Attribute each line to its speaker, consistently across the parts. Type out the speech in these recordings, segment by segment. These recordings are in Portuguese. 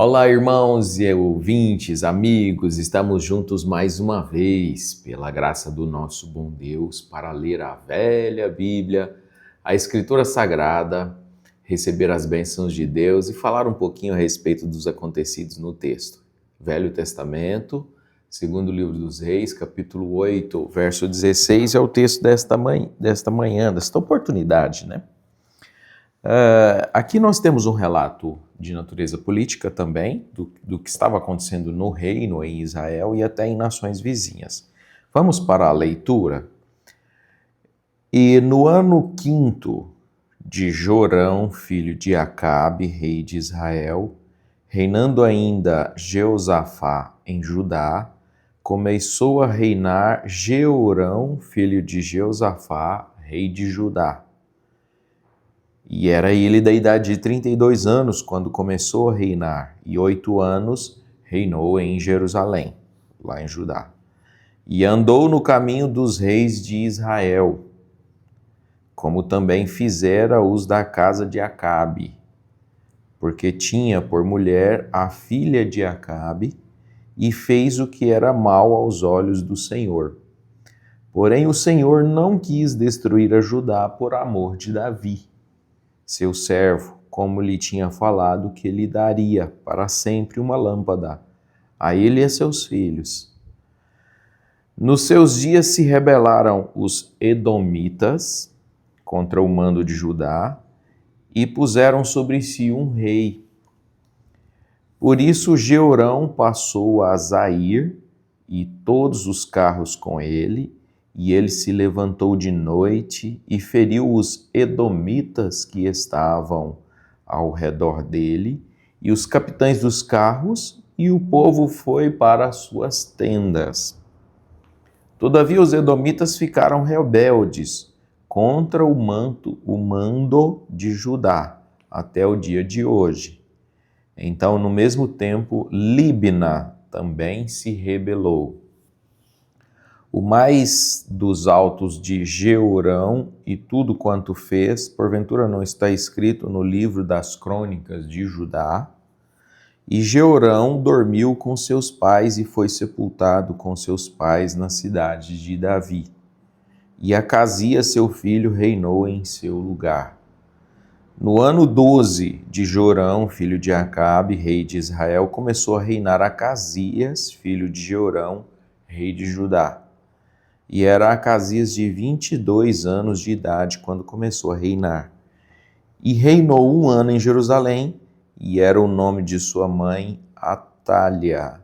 Speaker 1: Olá, irmãos e ouvintes, amigos, estamos juntos mais uma vez, pela graça do nosso bom Deus, para ler a velha Bíblia, a Escritura Sagrada, receber as bênçãos de Deus e falar um pouquinho a respeito dos acontecidos no texto. Velho Testamento, segundo livro dos Reis, capítulo 8, verso 16, é o texto desta manhã, desta oportunidade, né? Aqui nós temos um relato de natureza política também, do que estava acontecendo no reino em Israel e até em nações vizinhas. Vamos para a leitura. E no ano 5º de Jorão, filho de Acabe, rei de Israel, reinando ainda Jeosafá em Judá, começou a reinar Jeorão, filho de Jeosafá, rei de Judá. E era ele da idade de 32 anos quando começou a reinar, e 8 anos reinou em Jerusalém, lá em Judá. E andou no caminho dos reis de Israel, como também fizera os da casa de Acabe, porque tinha por mulher a filha de Acabe, e fez o que era mal aos olhos do Senhor. Porém o Senhor não quis destruir a Judá por amor de Davi, seu servo, como lhe tinha falado que lhe daria para sempre uma lâmpada, a ele e a seus filhos. Nos seus dias se rebelaram os edomitas contra o mando de Judá e puseram sobre si um rei. Por isso Jeorão passou a Zair e todos os carros com ele, e ele se levantou de noite e feriu os edomitas que estavam ao redor dele, e os capitães dos carros, e o povo foi para as suas tendas. Todavia os edomitas ficaram rebeldes contra o mando de Judá, até o dia de hoje. Então, no mesmo tempo, Libna também se rebelou. O mais dos autos de Jeorão e tudo quanto fez, porventura não está escrito no livro das crônicas de Judá. E Jeorão dormiu com seus pais e foi sepultado com seus pais na cidade de Davi. E Acasias, seu filho, reinou em seu lugar. No ano 12 de Jorão, filho de Acabe, rei de Israel, começou a reinar Acasias, filho de Jeorão, rei de Judá. E era Acasias de 22 anos de idade quando começou a reinar. E reinou 1 ano em Jerusalém, e era o nome de sua mãe Atalia.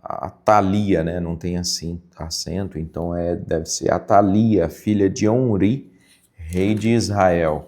Speaker 1: Atalia, né? Não tem assim acento, então deve ser Atalia, filha de Omri, rei de Israel.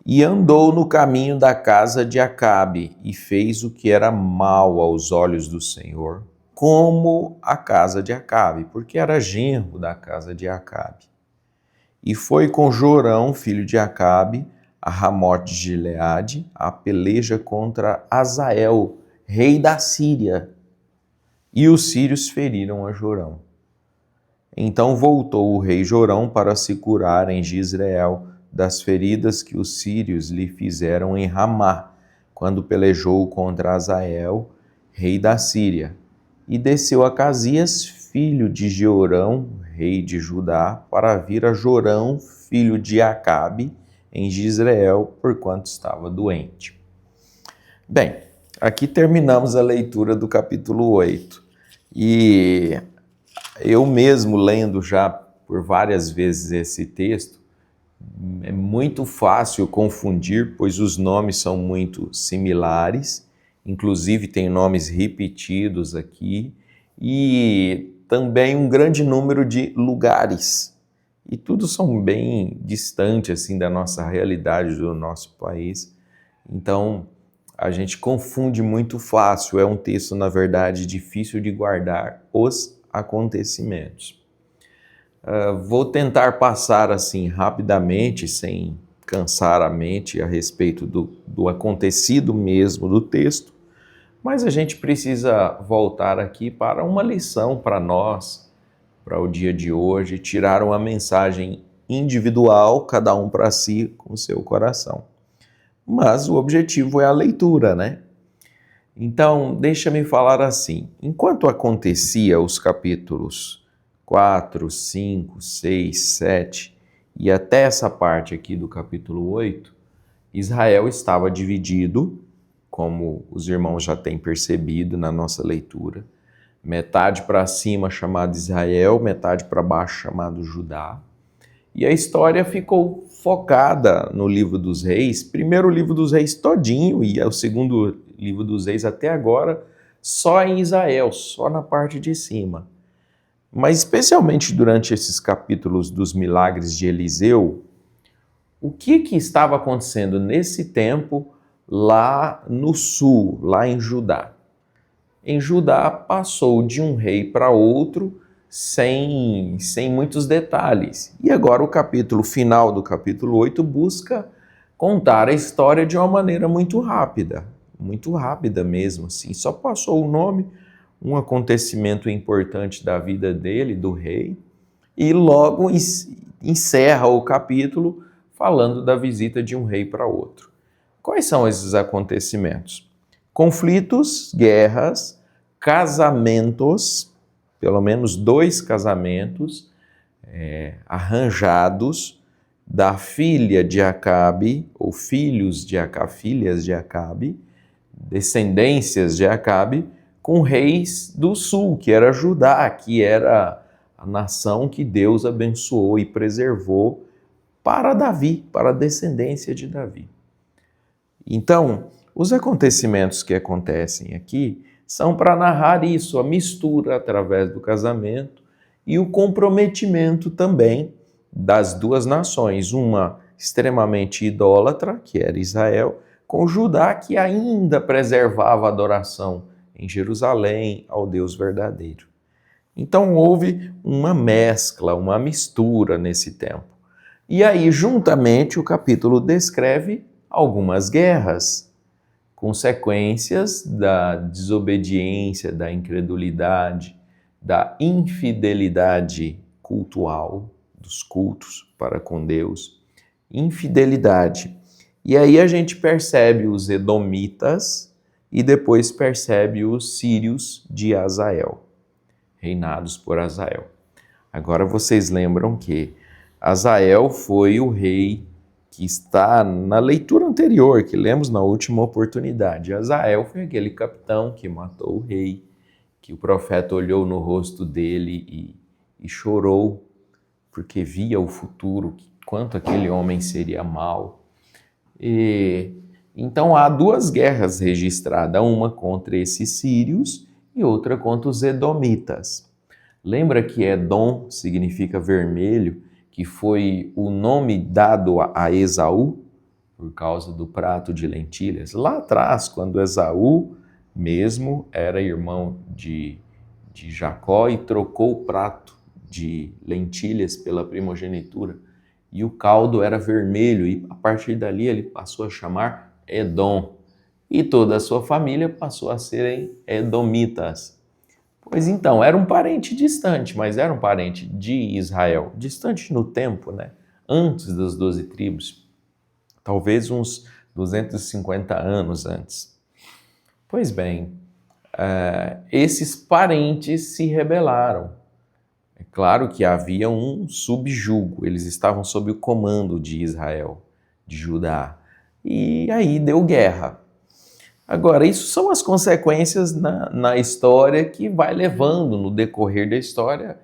Speaker 1: E andou no caminho da casa de Acabe, e fez o que era mal aos olhos do Senhor, como a casa de Acabe, porque era genro da casa de Acabe. E foi com Jorão, filho de Acabe, a Ramote de Gileade, a peleja contra Azael, rei da Síria. E os sírios feriram a Jorão. Então voltou o rei Jorão para se curar em Jezreel das feridas que os sírios lhe fizeram em Ramá, quando pelejou contra Azael, rei da Síria. E desceu Acasias, filho de Jeorão, rei de Judá, para vir a Jorão, filho de Acabe, em Jezreel, porquanto estava doente. Bem, aqui terminamos a leitura do capítulo 8. E eu mesmo, lendo já por várias vezes esse texto, é muito fácil confundir, pois os nomes são muito similares, inclusive tem nomes repetidos aqui, e também um grande número de lugares. E tudo são bem distantes assim, da nossa realidade, do nosso país. Então, a gente confunde muito fácil. É um texto, na verdade, difícil de guardar os acontecimentos. Vou tentar passar assim rapidamente, sem cansar a mente a respeito do acontecido mesmo do texto, mas a gente precisa voltar aqui para uma lição para nós, para o dia de hoje, tirar uma mensagem individual, cada um para si, com o seu coração. Mas o objetivo é a leitura, né? Então, deixa-me falar assim, enquanto acontecia os capítulos 4, 5, 6, 7 e até essa parte aqui do capítulo 8, Israel estava dividido, como os irmãos já têm percebido na nossa leitura, metade para cima chamado Israel, metade para baixo chamado Judá. E a história ficou focada no livro dos reis, primeiro o livro dos reis todinho e o segundo livro dos reis até agora, só em Israel, só na parte de cima. Mas especialmente durante esses capítulos dos milagres de Eliseu, o que estava acontecendo nesse tempo lá no sul, lá em Judá? Em Judá passou de um rei para outro sem muitos detalhes. E agora o capítulo final do capítulo 8 busca contar a história de uma maneira muito rápida mesmo, assim. Só passou o nome, um acontecimento importante da vida dele, do rei, e logo encerra o capítulo falando da visita de um rei para outro. Quais são esses acontecimentos? Conflitos, guerras, casamentos, pelo menos 2 casamentos arranjados da filha de Acabe, ou filhos de Acabe, filhas de Acabe, descendências de Acabe, com reis do sul, que era Judá, que era a nação que Deus abençoou e preservou para Davi, para a descendência de Davi. Então, os acontecimentos que acontecem aqui são para narrar isso, a mistura através do casamento e o comprometimento também das 2 nações, uma extremamente idólatra, que era Israel, com Judá, que ainda preservava a adoração em Jerusalém ao Deus verdadeiro. Então houve uma mescla, uma mistura nesse tempo. E aí, juntamente, o capítulo descreve algumas guerras, consequências da desobediência, da incredulidade, da infidelidade cultual, dos cultos para com Deus, infidelidade. E aí a gente percebe os edomitas e depois percebe os sírios de Hazael, reinados por Hazael. Agora vocês lembram que Hazael foi o rei que está na leitura anterior, que lemos na última oportunidade. Hazael foi aquele capitão que matou o rei, que o profeta olhou no rosto dele e chorou, porque via o futuro, quanto aquele homem seria mau. Então há 2 guerras registradas, uma contra esses sírios e outra contra os edomitas. Lembra que Edom significa vermelho, que foi o nome dado a Esaú por causa do prato de lentilhas? Lá atrás, quando Esaú mesmo era irmão de Jacó e trocou o prato de lentilhas pela primogenitura, e o caldo era vermelho, e a partir dali ele passou a chamar Edom, e toda a sua família passou a serem edomitas. Pois então, era um parente distante, mas era um parente de Israel, distante no tempo, né? Antes das 12 tribos, talvez uns 250 anos antes. Pois bem, esses parentes se rebelaram. É claro que havia um subjugo, eles estavam sob o comando de Israel, de Judá, e aí deu guerra. Agora, isso são as consequências na história que vai levando, no decorrer da história,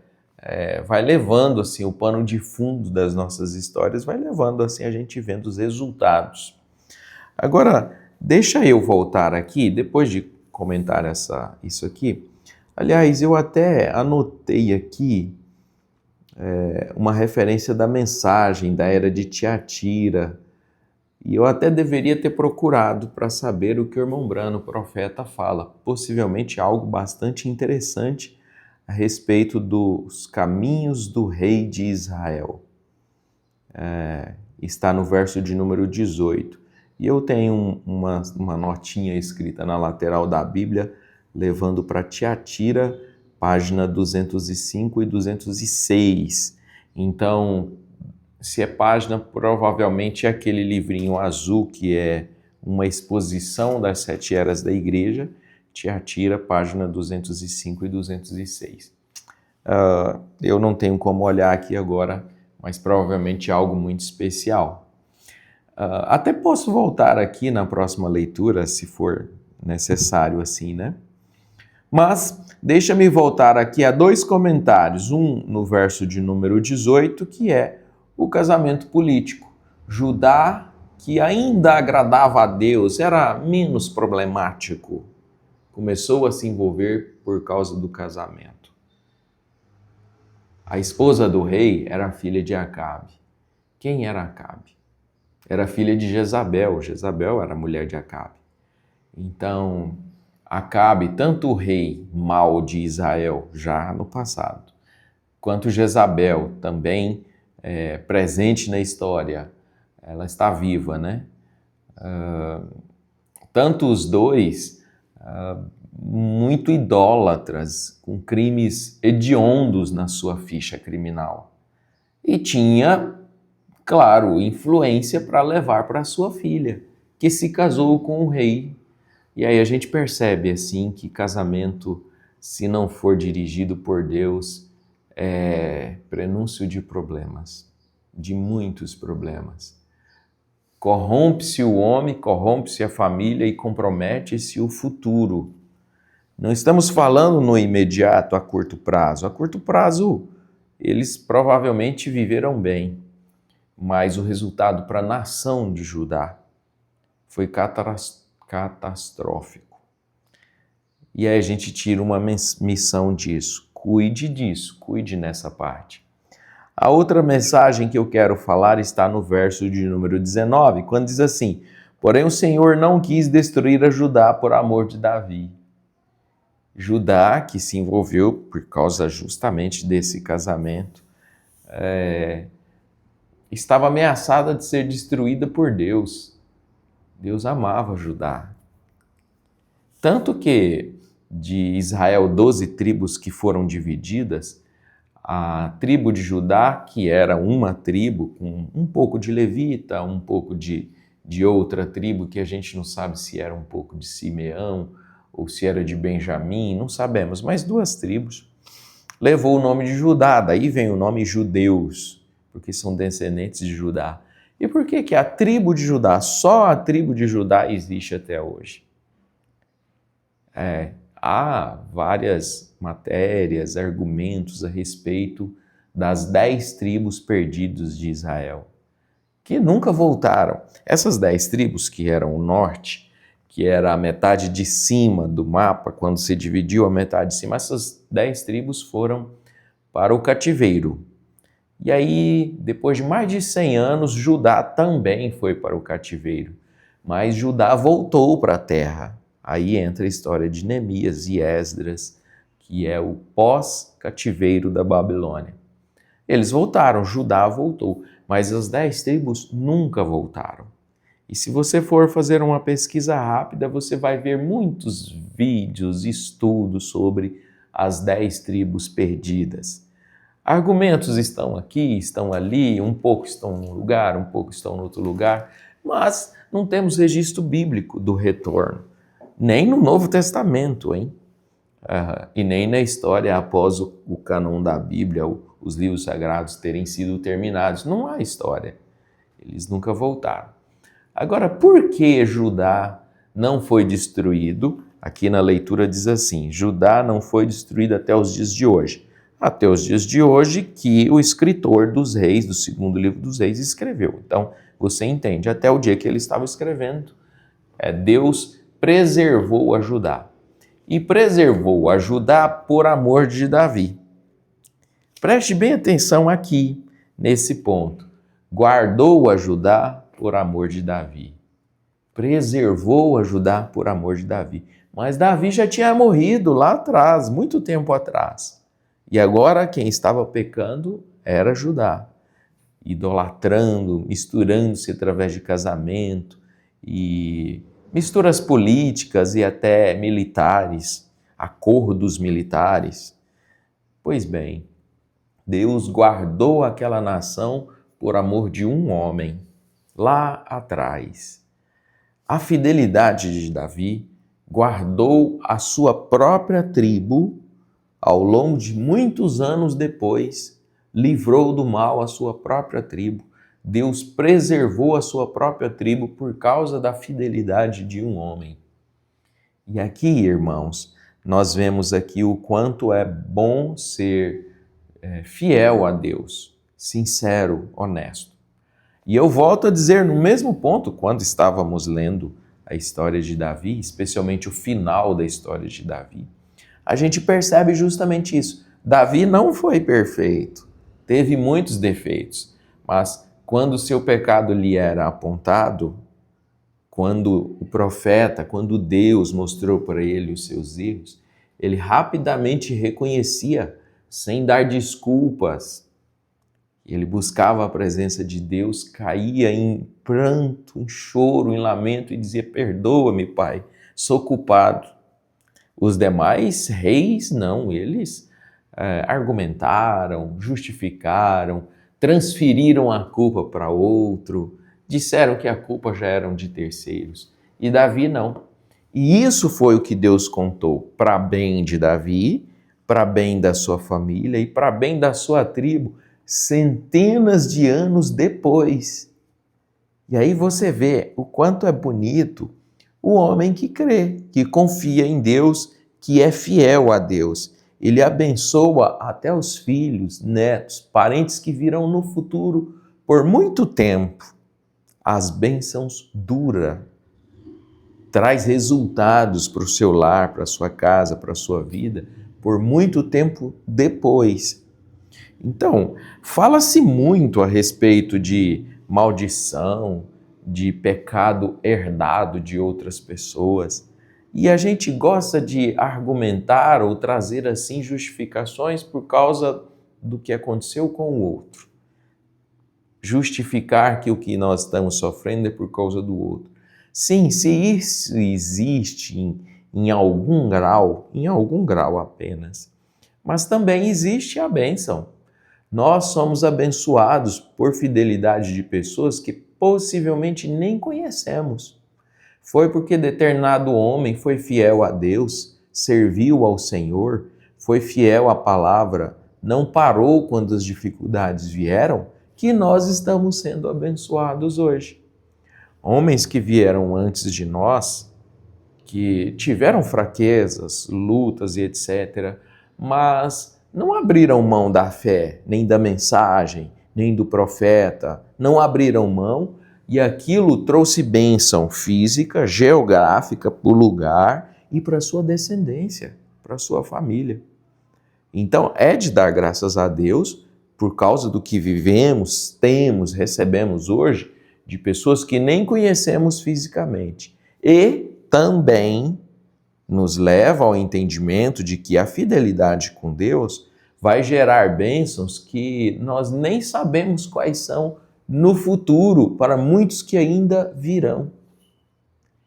Speaker 1: vai levando assim, o pano de fundo das nossas histórias, vai levando assim, a gente vendo os resultados. Agora, deixa eu voltar aqui, depois de comentar isso aqui. Aliás, eu até anotei aqui uma referência da mensagem da era de Tiatira, e eu até deveria ter procurado para saber o que o irmão Brano, o profeta, fala. Possivelmente algo bastante interessante a respeito dos caminhos do rei de Israel. Está no verso de número 18. E eu tenho uma notinha escrita na lateral da Bíblia, levando para Tiatira, página 205 e 206. Então, se é página, provavelmente é aquele livrinho azul que é uma exposição das 7 eras da igreja, Tiatira, página 205 e 206. Eu não tenho como olhar aqui agora, mas provavelmente é algo muito especial. Até posso voltar aqui na próxima leitura, se for necessário assim, né? Mas deixa-me voltar aqui a 2 comentários, um no verso de número 18, que é o casamento político. Judá, que ainda agradava a Deus, era menos problemático, começou a se envolver por causa do casamento. A esposa do rei era filha de Acabe. Quem era Acabe? Era filha de Jezabel. Jezabel era mulher de Acabe. Então, Acabe, tanto o rei mau de Israel, já no passado, quanto Jezabel, também presente na história, ela está viva, né? Tanto os dois, muito idólatras, com crimes hediondos na sua ficha criminal. E tinha, claro, influência para levar para sua filha, que se casou com o rei. E aí a gente percebe assim que casamento, se não for dirigido por Deus, é prenúncio de problemas, de muitos problemas. Corrompe-se o homem, corrompe-se a família e compromete-se o futuro. Não estamos falando no imediato, a curto prazo. A curto prazo, eles provavelmente viveram bem, mas o resultado para a nação de Judá foi catastrófico. E aí a gente tira uma missão disso. Cuide nessa parte. A outra mensagem que eu quero falar está no verso de número 19, quando diz assim: porém o Senhor não quis destruir a Judá por amor de Davi. Judá, que se envolveu por causa justamente desse casamento, estava ameaçada de ser destruída por Deus. Deus amava Judá. Tanto que de Israel, 12 tribos que foram divididas, a tribo de Judá, que era uma tribo com um pouco de levita, um pouco de outra tribo, que a gente não sabe se era um pouco de Simeão ou se era de Benjamim, não sabemos, mas 2 tribos, levou o nome de Judá, daí vem o nome judeus, porque são descendentes de Judá. E por que a tribo de Judá, só a tribo de Judá existe até hoje? Há várias matérias, argumentos a respeito das 10 tribos perdidas de Israel, que nunca voltaram. Essas 10 tribos, que eram o norte, que era a metade de cima do mapa, quando se dividiu a metade de cima, essas 10 tribos foram para o cativeiro. E aí, depois de mais de 100 anos, Judá também foi para o cativeiro, mas Judá voltou para a terra. Aí entra a história de Neemias e Esdras, que é o pós-cativeiro da Babilônia. Eles voltaram, Judá voltou, mas as 10 tribos nunca voltaram. E se você for fazer uma pesquisa rápida, você vai ver muitos vídeos, estudos sobre as 10 tribos perdidas. Argumentos estão aqui, estão ali, um pouco estão num lugar, um pouco estão no outro lugar, mas não temos registro bíblico do retorno. Nem no Novo Testamento, hein? E nem na história após o cânon da Bíblia, os livros sagrados terem sido terminados. Não há história. Eles nunca voltaram. Agora, por que Judá não foi destruído? Aqui na leitura diz assim: Judá não foi destruído até os dias de hoje. Até os dias de hoje que o escritor dos reis, do 2º livro dos reis, escreveu. Então, você entende, até o dia que ele estava escrevendo, Deus preservou a Judá. E preservou a Judá por amor de Davi. Preste bem atenção aqui, nesse ponto. Guardou a Judá por amor de Davi. Preservou a Judá por amor de Davi. Mas Davi já tinha morrido lá atrás, muito tempo atrás. E agora quem estava pecando era Judá. Idolatrando, misturando-se através de casamento e misturas políticas e até militares, acordos militares. Pois bem, Deus guardou aquela nação por amor de um homem, lá atrás. A fidelidade de Davi guardou a sua própria tribo ao longo de muitos anos depois, livrou do mal a sua própria tribo. Deus preservou a sua própria tribo por causa da fidelidade de um homem. E aqui, irmãos, nós vemos aqui o quanto é bom ser fiel a Deus, sincero, honesto. E eu volto a dizer, no mesmo ponto, quando estávamos lendo a história de Davi, especialmente o final da história de Davi, a gente percebe justamente isso. Davi não foi perfeito, teve muitos defeitos, mas quando o seu pecado lhe era apontado, quando o profeta, quando Deus mostrou para ele os seus erros, ele rapidamente reconhecia, sem dar desculpas. Ele buscava a presença de Deus, caía em pranto, em choro, em lamento e dizia: perdoa-me, Pai, sou culpado. Os demais reis, não, eles argumentaram, justificaram, transferiram a culpa para outro, disseram que a culpa já era de terceiros. E Davi não. E isso foi o que Deus contou para bem de Davi, para bem da sua família e para bem da sua tribo, centenas de anos depois. E aí você vê o quanto é bonito o homem que crê, que confia em Deus, que é fiel a Deus. Ele abençoa até os filhos, netos, parentes que virão no futuro por muito tempo. As bênçãos duram, traz resultados para o seu lar, para a sua casa, para a sua vida, por muito tempo depois. Então, fala-se muito a respeito de maldição, de pecado herdado de outras pessoas, e a gente gosta de argumentar ou trazer assim justificações por causa do que aconteceu com o outro. Justificar que o que nós estamos sofrendo é por causa do outro. Sim, se isso existe em algum grau apenas, mas também existe a bênção. Nós somos abençoados por fidelidade de pessoas que possivelmente nem conhecemos. Foi porque determinado homem foi fiel a Deus, serviu ao Senhor, foi fiel à palavra, não parou quando as dificuldades vieram, que nós estamos sendo abençoados hoje. Homens que vieram antes de nós, que tiveram fraquezas, lutas e etc., mas não abriram mão da fé, nem da mensagem, nem do profeta, não abriram mão, e aquilo trouxe bênção física, geográfica para o lugar e para a sua descendência, para a sua família. Então é de dar graças a Deus por causa do que vivemos, temos, recebemos hoje, de pessoas que nem conhecemos fisicamente. E também nos leva ao entendimento de que a fidelidade com Deus vai gerar bênçãos que nós nem sabemos quais são no futuro, para muitos que ainda virão.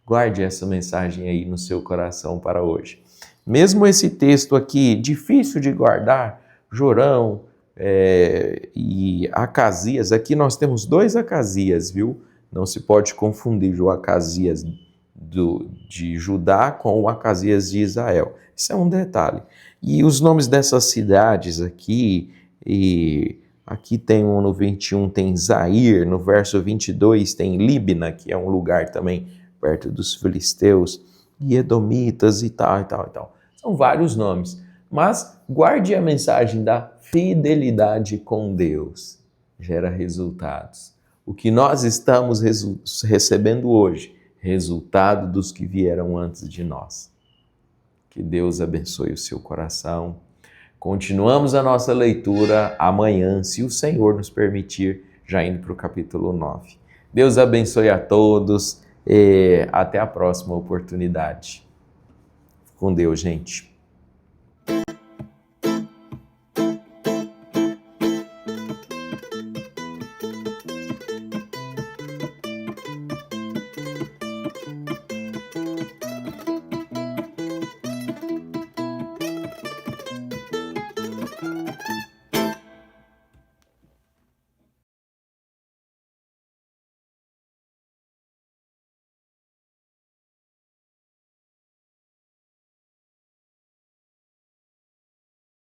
Speaker 1: Guarde essa mensagem aí no seu coração para hoje. Mesmo esse texto aqui, difícil de guardar, Jorão e Acasias, aqui nós temos 2 Acasias, viu? Não se pode confundir o Acasias de Judá com o Acasias de Israel. Isso é um detalhe. E os nomes dessas cidades aqui, aqui tem no 21 tem Zair, no verso 22 tem Líbina, que é um lugar também perto dos filisteus, e Edomitas e tal, e tal, e tal. São vários nomes, mas guarde a mensagem da fidelidade com Deus. Gera resultados. O que nós estamos recebendo hoje, resultado dos que vieram antes de nós. Que Deus abençoe o seu coração. Continuamos a nossa leitura amanhã, se o Senhor nos permitir, já indo para o capítulo 9. Deus abençoe a todos e até a próxima oportunidade. Com Deus, gente.